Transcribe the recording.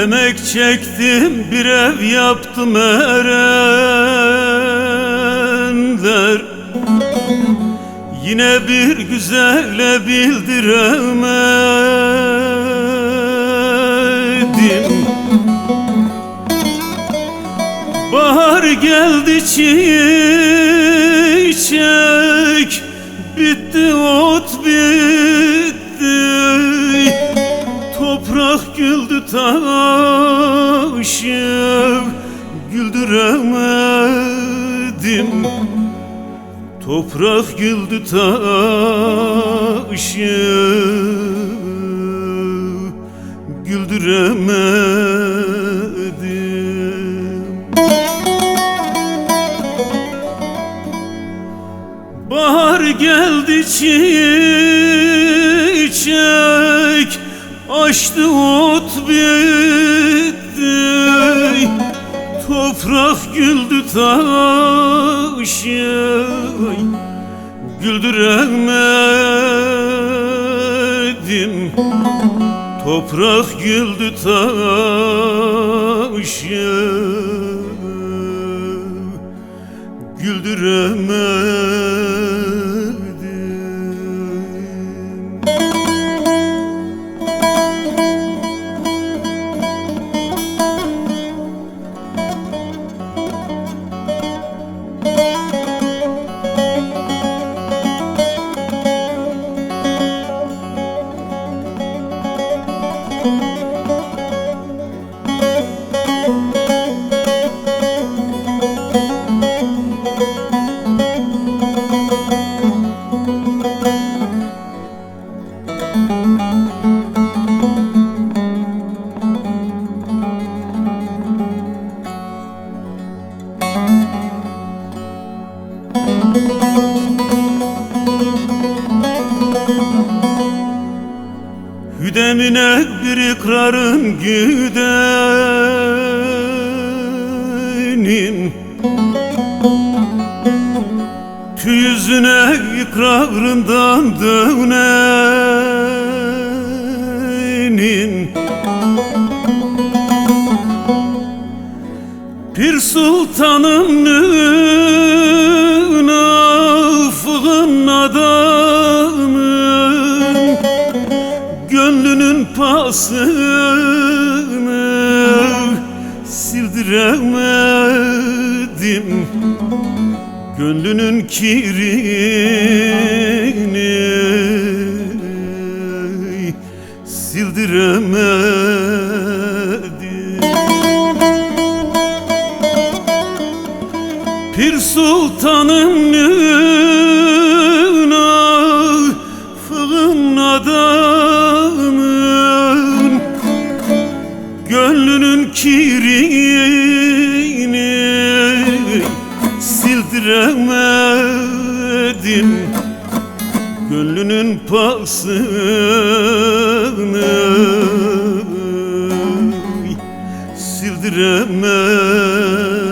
Emek çektim, bir ev yaptım erenler. Yine bir güzelle bildiremedim. Bahar geldi, çiçek bitti, ot bitti. Toprak güldü, taşı güldüremedim. Toprak güldü, taşı güldüremedim. Bahar geldi, çiçek açtı, ot bitti. Toprak güldü, taşı güldüremedim. Toprak güldü, taşı güldüremedim. Hüdemine bir ikrarın güdenim, tüy yüzüne ikrarından dönenin. Pir sultanım nafığın adamın, gönlünün pasını sildiremedim. Gönlünün kirini sildiremedim. Pir sultanım nafığın adamın, gönlünün kirini sildiremedim. Gönlünün pasını sildiremedim.